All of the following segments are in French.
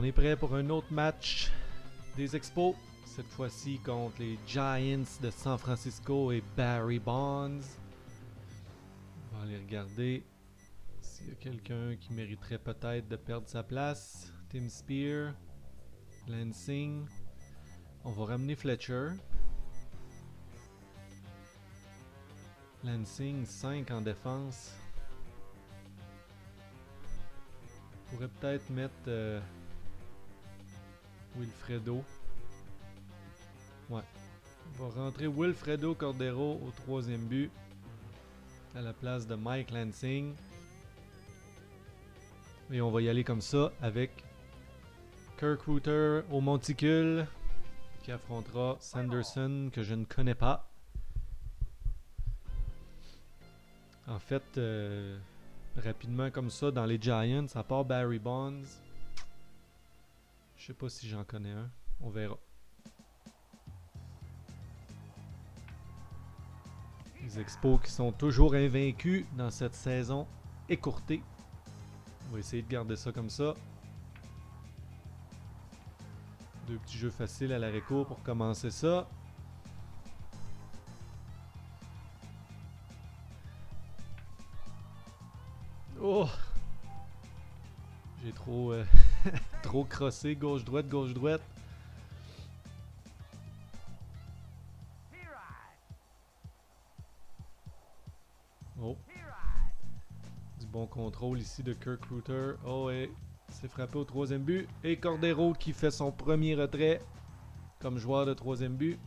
On est prêt pour un autre match des Expos. Cette fois-ci contre les Giants de San Francisco et Barry Bonds. On va aller regarder s'il y a quelqu'un qui mériterait peut-être de perdre sa place. Tim Spear, Lansing. On va ramener Fletcher. Lansing, 5 en défense. On pourrait peut-être mettre Wilfredo. Ouais. On va rentrer Wilfredo Cordero au 3e but à la place de Mike Lansing. Et on va y aller comme ça avec Kirk Rooter au monticule qui affrontera Sanderson que je ne connais pas. En fait, rapidement comme ça, dans les Giants, à part Barry Bonds, je sais pas si j'en connais un. On verra. Les Expos qui sont toujours invaincus dans cette saison écourtée. On va essayer de garder ça comme ça. Deux petits jeux faciles à l'arrêt-court pour commencer ça. Oh! J'ai trop, trop crossé. Gauche-droite, gauche-droite. Oh! Du bon contrôle ici de Kirk Rooter. Oh, et c'est frappé au 3e but. Et Cordero qui fait son premier retrait comme joueur de 3e but.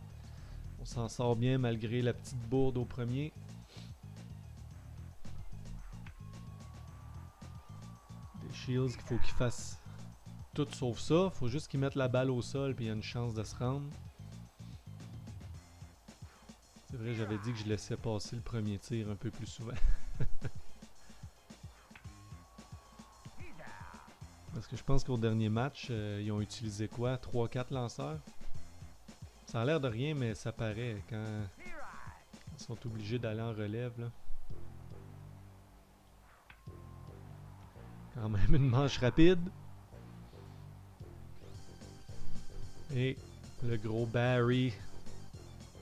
On s'en sort bien malgré la petite bourde au premier. Des Shields qu'il faut qu'ils fassent tout sauf ça. Faut juste qu'ils mettent la balle au sol puis il y a une chance de se rendre. C'est vrai, j'avais dit que je laissais passer le premier tir un peu plus souvent. Parce que je pense qu'au dernier match, ils ont utilisé quoi? 3-4 lanceurs? Ça a l'air de rien, mais ça paraît quand ils sont obligés d'aller en relève. Là. Quand même une manche rapide. Et le gros Barry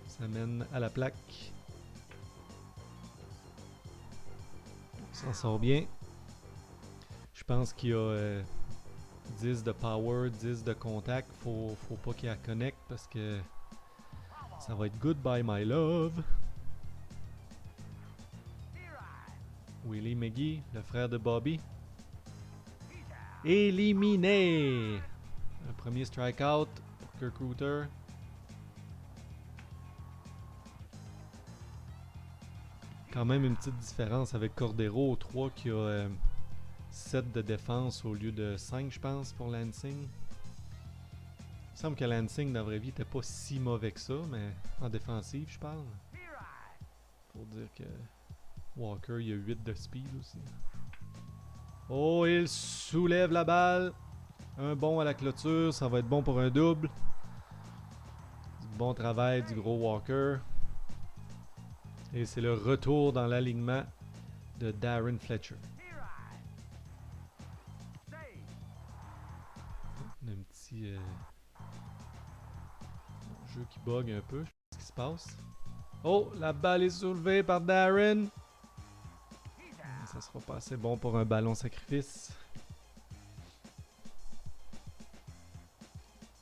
s'amène à la plaque. On s'en sort bien. Je pense qu'il y a 10 de power, 10 de contact. Faut pas qu'il la connecte parce que ça va être goodbye my love. Willie McGee, le frère de Bobby. Éliminé! Un premier strikeout pour Kirk Rooter. Quand même une petite différence avec Cordero au 3 qui a 7 de défense au lieu de 5 je pense pour Lansing. Il me semble que Lansing dans la vraie vie n'était pas si mauvais que ça, mais en défensive je parle. Pour dire que Walker il a 8 de speed aussi. Oh, il soulève la balle. Un bon à la clôture, ça va être bon pour un double. Du bon travail du gros Walker. Et c'est le retour dans l'alignement de Darren Fletcher. Un petit jeu qui bug un peu. Je sais pas ce qui se passe. Oh, la balle est soulevée par Darren. Ça sera pas assez bon pour un ballon sacrifice.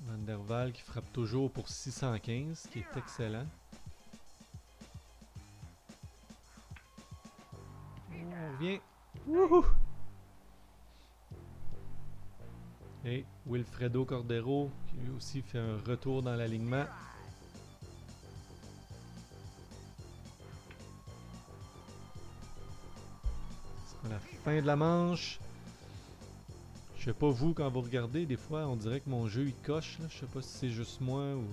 Van der Waal qui frappe toujours pour 615, qui est excellent. On revient. Wouhou! Et Wilfredo Cordero qui lui aussi fait un retour dans l'alignement. Ce sera la fin de la manche. Je sais pas vous quand vous regardez, des fois on dirait que mon jeu il coche. Là. Je sais pas si c'est juste moi ou...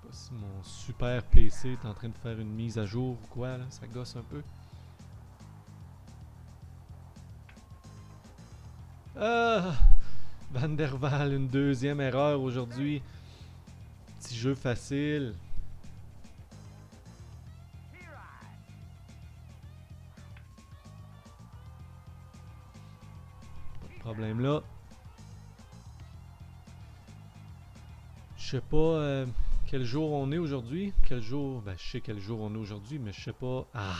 Je sais pas si mon super PC est en train de faire une mise à jour ou quoi. Là. Ça gosse un peu. Ah! Van der Waal, une deuxième erreur aujourd'hui. Petit jeu facile. problème là. Je sais pas quel jour on est aujourd'hui. Quel jour? Ben, je sais quel jour on est aujourd'hui, mais je sais pas. Ah!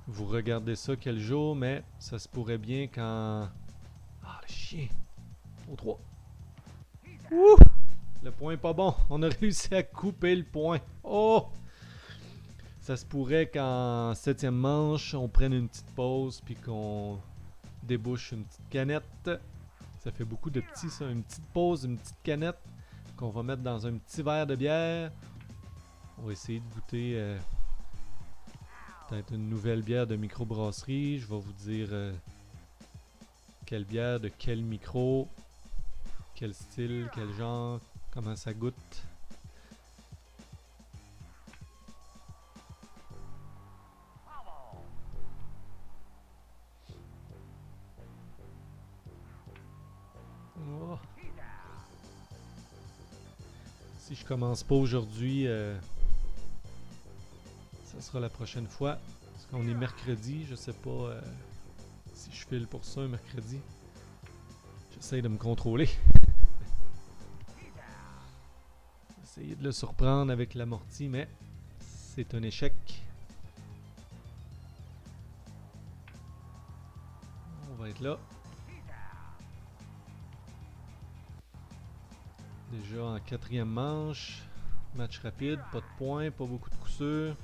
Vous regardez ça quel jour, mais ça se pourrait bien quand... Ah, le chien! Au 3. Ouh! Le point est pas bon. On a réussi à couper le point. Oh! Ça se pourrait qu'en 7e manche, on prenne une petite pause puis qu'on débouche une petite canette. Ça fait beaucoup de petits, ça. Une petite pause, une petite canette qu'on va mettre dans un petit verre de bière. On va essayer de goûter peut-être une nouvelle bière de microbrasserie. Je vais vous dire quelle bière, de quel micro, quel style, quel genre, comment ça goûte. Oh. Si je commence pas aujourd'hui, ça sera la prochaine fois. Parce qu'on est mercredi, je sais pas si je file pour ça un mercredi. J'essaie de me contrôler. Essayer de le surprendre avec l'amorti, mais c'est un échec. On va être là. Déjà en 4e manche. Match rapide, pas de points, pas beaucoup de coups sûrs.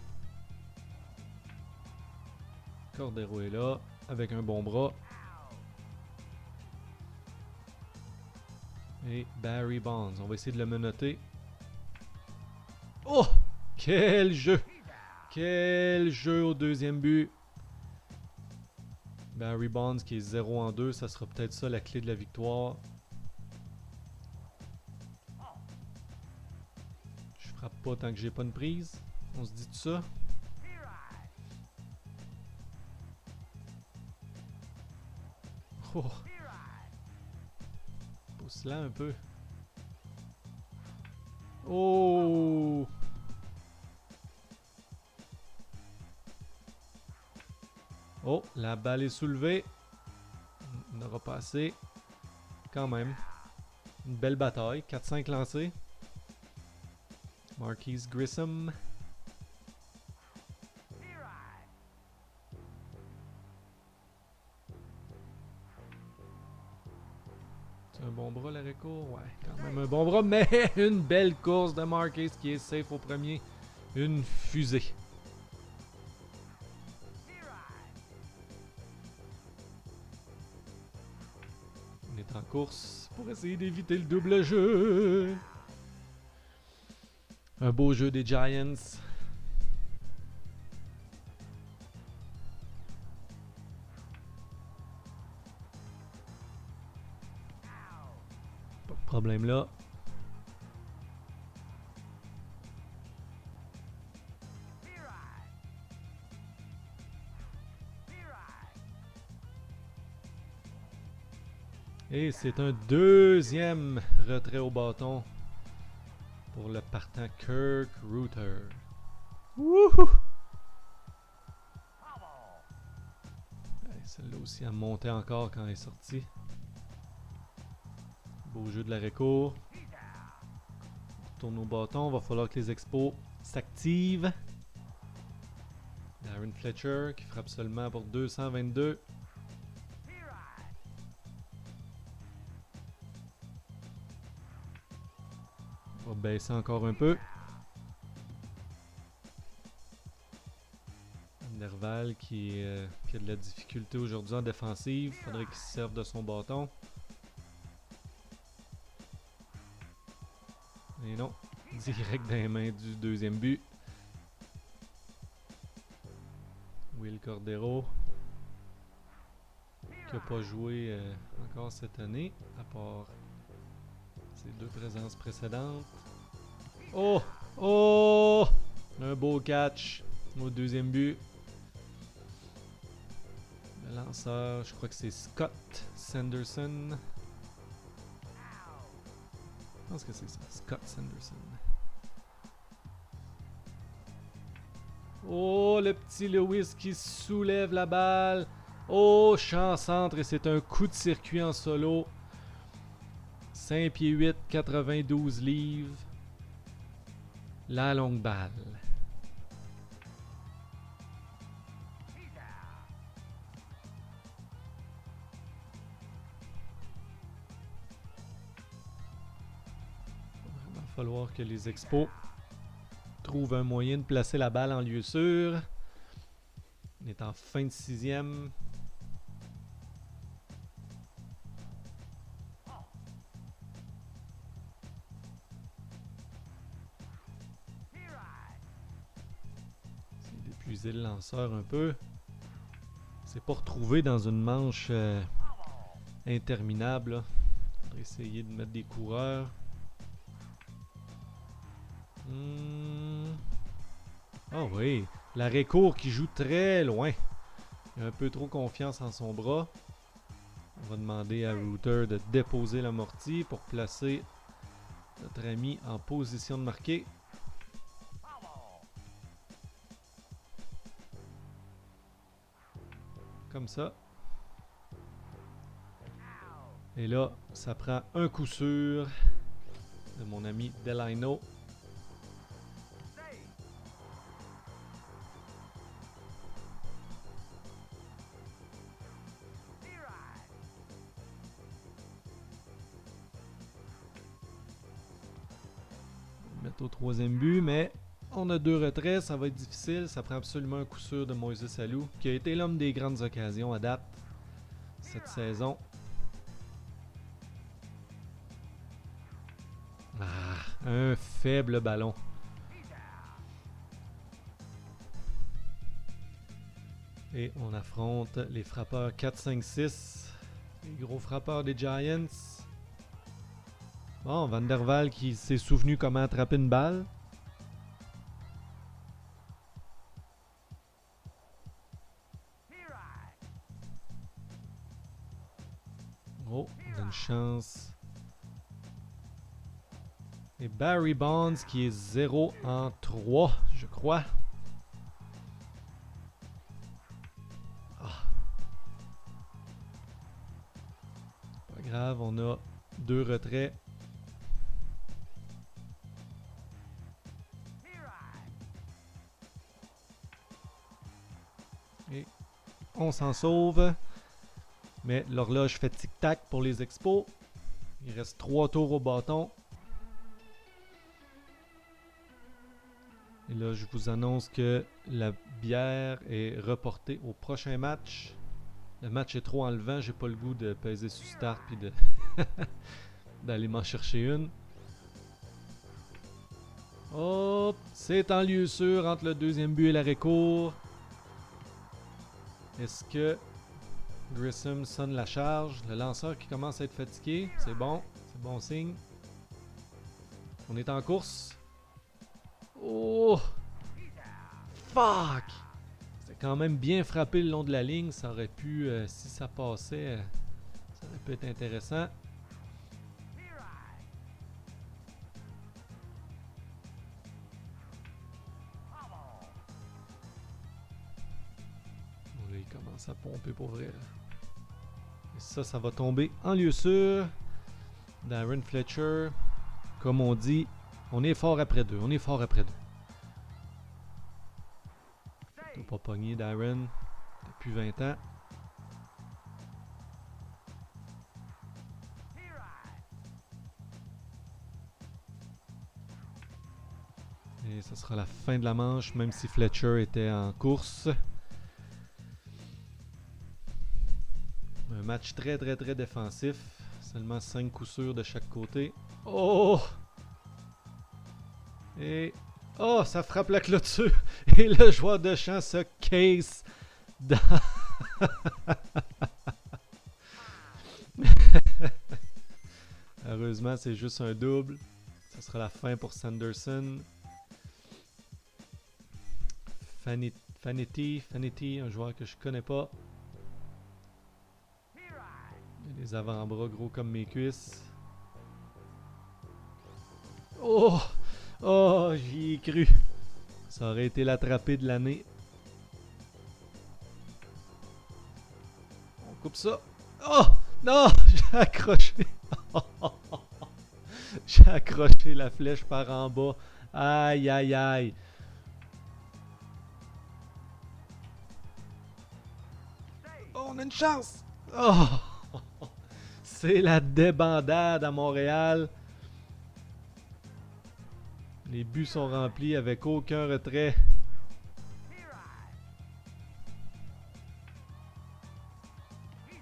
Cordero est là, avec un bon bras. Et Barry Bonds, on va essayer de le menotter. Oh! Quel jeu! Quel jeu au 2e but! Barry Bonds qui est 0 en 2, ça sera peut-être ça la clé de la victoire. Je frappe pas tant que j'ai pas une prise. On se dit tout ça? Oh! Pousse là un peu. Oh! Oh, la balle est soulevée. On n'aura pas assez. Quand même. Une belle bataille. 4-5 lancés. Marquise Grissom. C'est un bon bras l'arrêt court? Ouais, quand même un bon bras, mais une belle course de Marquise qui est safe au premier. Une fusée. On est en course pour essayer d'éviter le double jeu. Un beau jeu des Giants. Pas de problème là. Et c'est un 2e retrait au bâton pour le partant Kirk Reuter. Wouhou! Celle-là aussi a monté encore quand elle est sortie. Beau jeu de l'arrêt court. On retourne au bâton. Va falloir que les expos s'activent. Darren Fletcher qui frappe seulement pour 222. On va baisser encore un peu. Nerval qui a de la difficulté aujourd'hui en défensive. Faudrait qu'il se serve de son bâton. Et non, direct dans les mains du 2e but. Will Cordero, qui n'a pas joué encore cette année, à part ses 2 présences précédentes. Oh! Oh! Un beau catch au 2e but. Le lanceur, je crois que c'est Scott Sanderson. Je pense que c'est ça, Scott Sanderson. Oh, le petit Lewis qui soulève la balle Oh, champ centre et c'est un coup de circuit en solo. 5 pieds 8, 92 livres. La longue balle. Il va falloir que les Expos trouvent un moyen de placer la balle en lieu sûr. On est en fin de sixième. C'est d'épuiser le lanceur un peu. C'est pas retrouvé dans une manche interminable. Là. Faudrait essayer de mettre des coureurs. Oh oui, l'arrêt court qui joue très loin. Il a un peu trop confiance en son bras. On va demander à Rooter de déposer l'amorti pour placer notre ami en position de marquer. Comme ça. Et là, ça prend un coup sûr de mon ami Delino. Mettre au troisième but, mais on a 2 retraits, ça va être difficile. Ça prend absolument un coup sûr de Moïse Alou, qui a été l'homme des grandes occasions à date cette saison. Ah, un faible ballon. Et on affronte les frappeurs 4, 5, 6. Les gros frappeurs des Giants. Bon, Van der Waal qui s'est souvenu comment attraper une balle. Oh, on a une chance. Et Barry Bonds qui est 0 en 3, je crois. Ah. Pas grave, on a 2 retraits. Et on s'en sauve. Mais l'horloge fait tic-tac pour les Expos. Il reste 3 tours au bâton. Et là, je vous annonce que la bière est reportée au prochain match. Le match est trop enlevant. J'ai pas le goût de peser sur start puis de d'aller m'en chercher une. Oh, c'est en lieu sûr entre le deuxième but et l'arrêt court. Est-ce que Grissom sonne la charge? Le lanceur qui commence à être fatigué. C'est bon. C'est bon signe. On est en course. Oh! Fuck! C'était quand même bien frappé le long de la ligne. Ça aurait pu, si ça passait, ça aurait pu être intéressant. Bon, là, il commence à pomper pour vrai. Et ça va tomber en lieu sûr. Darren Fletcher, comme on dit, on est fort après 2. On est fort après 2. Faut pas pogner Darren depuis 20 ans. Et ce sera la fin de la manche, même si Fletcher était en course. Un match très défensif. Seulement 5 coups sûrs de chaque côté. Oh! Et... oh, ça frappe la clôture. Et le joueur de champ se case dans... Heureusement, c'est juste un double. Ça sera la fin pour Sanderson. Fanetti, un joueur que je connais pas. Il a des avant-bras gros comme mes cuisses. Oh! Oh, j'y ai cru. Ça aurait été l'attrapé de l'année. Coupe ça. Oh! Non! J'ai accroché. J'ai accroché la flèche par en bas. Aïe, aïe, aïe. Oh, on a une chance! Oh! C'est la débandade à Montréal. Les buts sont remplis avec aucun retrait.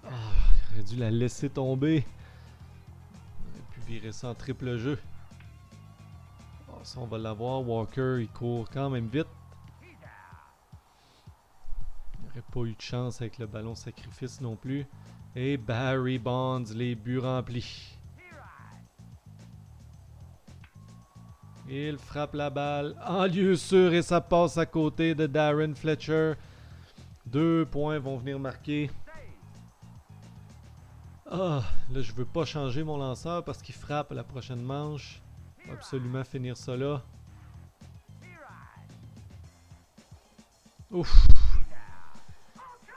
Oh, j'aurais dû la laisser tomber. On aurait pu virer ça en triple jeu. Oh, ça, on va l'avoir. Walker, il court quand même vite. Il n'aurait pas eu de chance avec le ballon sacrifice non plus. Et Barry Bonds, les buts remplis. Il frappe la balle en lieu sûr et ça passe à côté de Darren Fletcher. 2 points vont venir marquer. Ah, là je veux pas changer mon lanceur parce qu'il frappe à la prochaine manche. Il va absolument finir ça là. Ouf.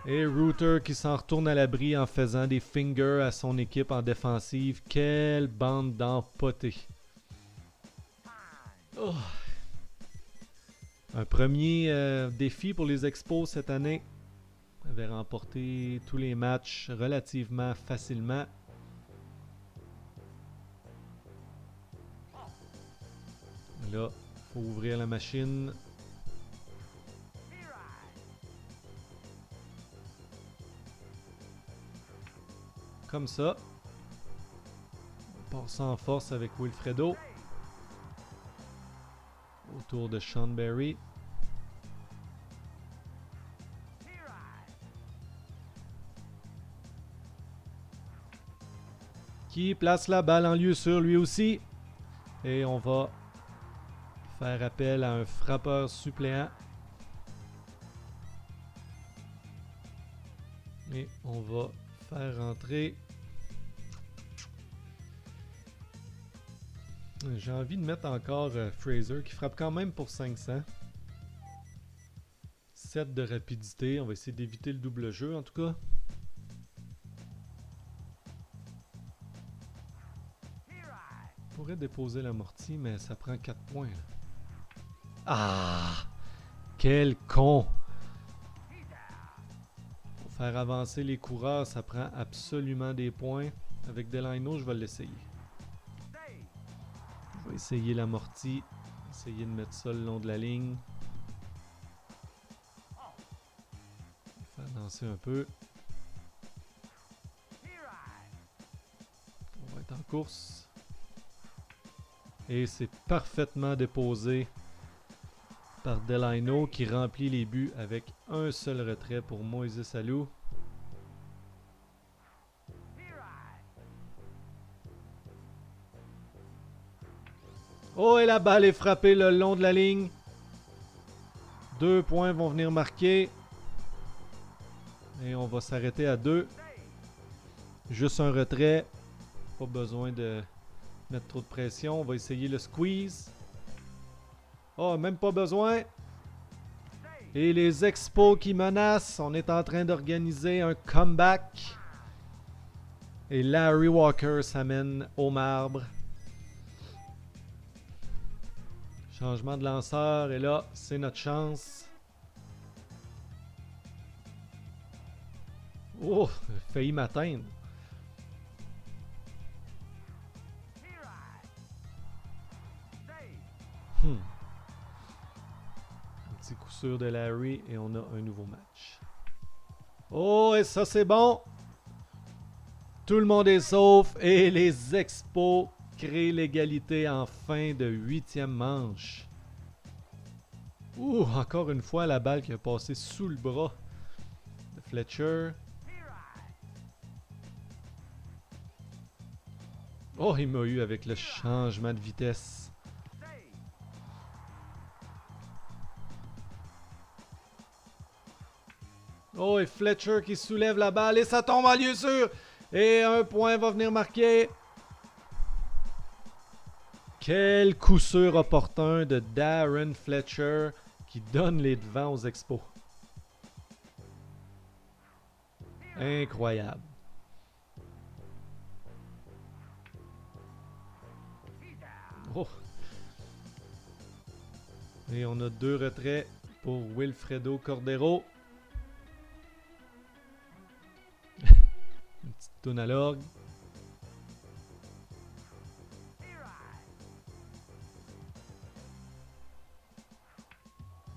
Et Rooter qui s'en retourne à l'abri en faisant des fingers à son équipe en défensive. Quelle bande d'empotés. Oh. Un premier défi pour les Expos cette année. Ils avaient remporté tous les matchs relativement facilement. Là, il faut ouvrir la machine. Comme ça. On passe en force avec Wilfredo. Autour de Sean Berry. Qui place la balle en lieu sûr lui aussi. Et on va faire appel à un frappeur suppléant. Et on va faire rentrer. J'ai envie de mettre encore Fraser qui frappe quand même pour 500. 7 de rapidité. On va essayer d'éviter le double jeu en tout cas. On pourrait déposer l'amorti, mais ça prend 4 points. Là. Ah! Quel con! Pour faire avancer les coureurs, ça prend absolument des points. Avec Delano, je vais l'essayer. Je vais essayer l'amorti. Essayer de mettre ça le long de la ligne. Faire danser un peu. On va être en course. Et c'est parfaitement déposé par Delano qui remplit les buts avec un seul retrait pour Moïse Alou. Oh, et la balle est frappée le long de la ligne. 2 points vont venir marquer. Et on va s'arrêter à 2. Juste un retrait. Pas besoin de mettre trop de pression. On va essayer le squeeze. Oh, même pas besoin. Et les Expos qui menacent. On est en train d'organiser un comeback. Et Larry Walker s'amène au marbre. Changement de lanceur. Et là, c'est notre chance. Oh, failli m'atteindre. Un petit coup sûr de Larry et on a un nouveau match. Oh, et ça c'est bon. Tout le monde est sauf et les Expos créent l'égalité en fin de 8e manche. Ouh, encore une fois la balle qui a passé sous le bras de Fletcher. Oh, il m'a eu avec le changement de vitesse. Oh, et Fletcher qui soulève la balle et ça tombe en lieu sûr. Et un point va venir marquer. Quel coup sûr opportun de Darren Fletcher qui donne les devants aux Expos. Incroyable. Oh. Et on a 2 retraits pour Wilfredo Cordero. Une petite toune à l'orgue.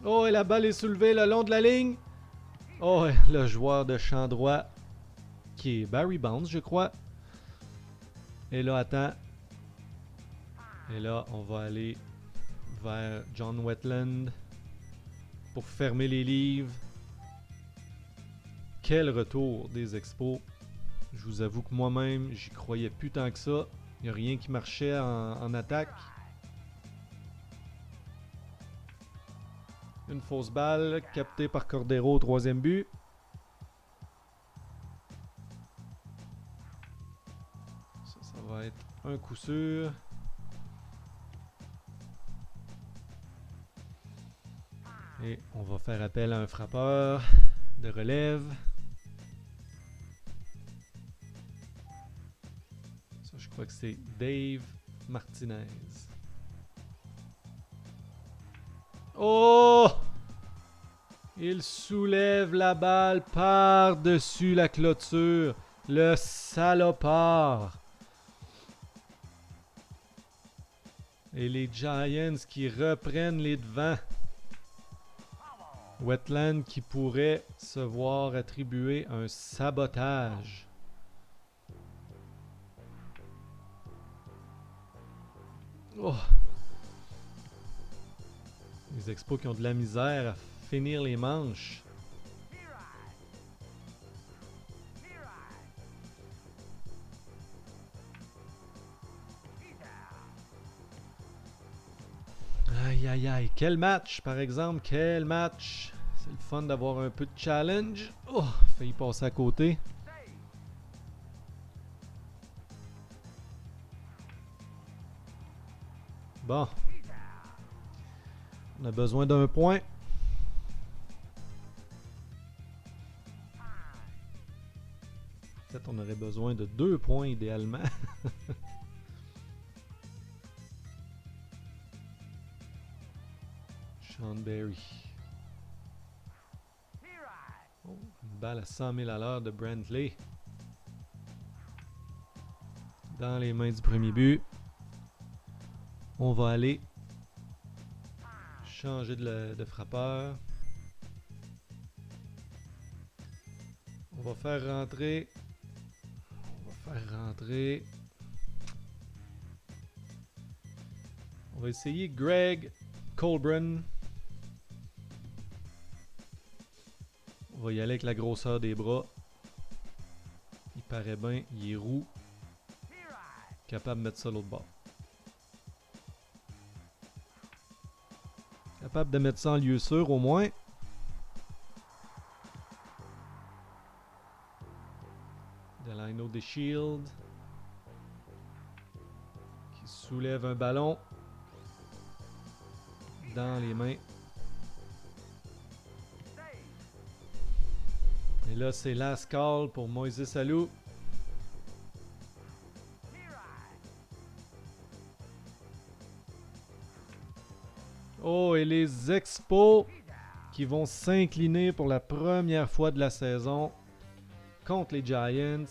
Oh, et la balle est soulevée le long de la ligne. Oh, le joueur de champ droit, qui est Barry Bonds, je crois. Et là, attends. Et là, on va aller vers John Wetland pour fermer les livres. Quel retour des Expos. Je vous avoue que moi-même, j'y croyais plus tant que ça. Il n'y a rien qui marchait en attaque. Une fausse balle, captée par Cordero au 3e but. Ça va être un coup sûr. Et on va faire appel à un frappeur de relève. Ça, je crois que c'est Dave Martinez. Oh! Il soulève la balle par-dessus la clôture. Le salopard. Et les Giants qui reprennent les devants. Wetland qui pourrait se voir attribuer un sabotage. Oh! Les Expos qui ont de la misère à finir les manches. Aïe aïe aïe, quel match par exemple, quel match. C'est le fun d'avoir un peu de challenge. Oh, failli passer à côté. Bon. On a besoin d'un point. Peut-être on aurait besoin de 2 points idéalement. Sean Berry. Oh, une balle à 100 000 à l'heure de Brantley. Dans les mains du premier but. On va aller changer de frappeur. On va faire rentrer. On va essayer Greg Colburn. On va y aller avec la grosseur des bras. Il paraît bien, il est roux. Capable de mettre ça l'autre bord. Capable de mettre ça en lieu sûr au moins. Delino DeShield. Qui soulève un ballon. Dans les mains. Et là, c'est last call pour Moises Alou. Oh, et les Expos qui vont s'incliner pour la première fois de la saison contre les Giants.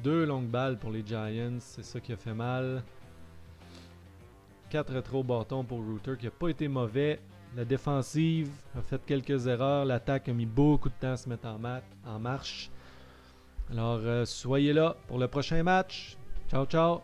2 longues balles pour les Giants, c'est ça qui a fait mal. 4 retraits au bâton pour Rooter qui n'a pas été mauvais. La défensive a fait quelques erreurs. L'attaque a mis beaucoup de temps à se mettre en marche. Alors, soyez là pour le prochain match. Ciao, ciao!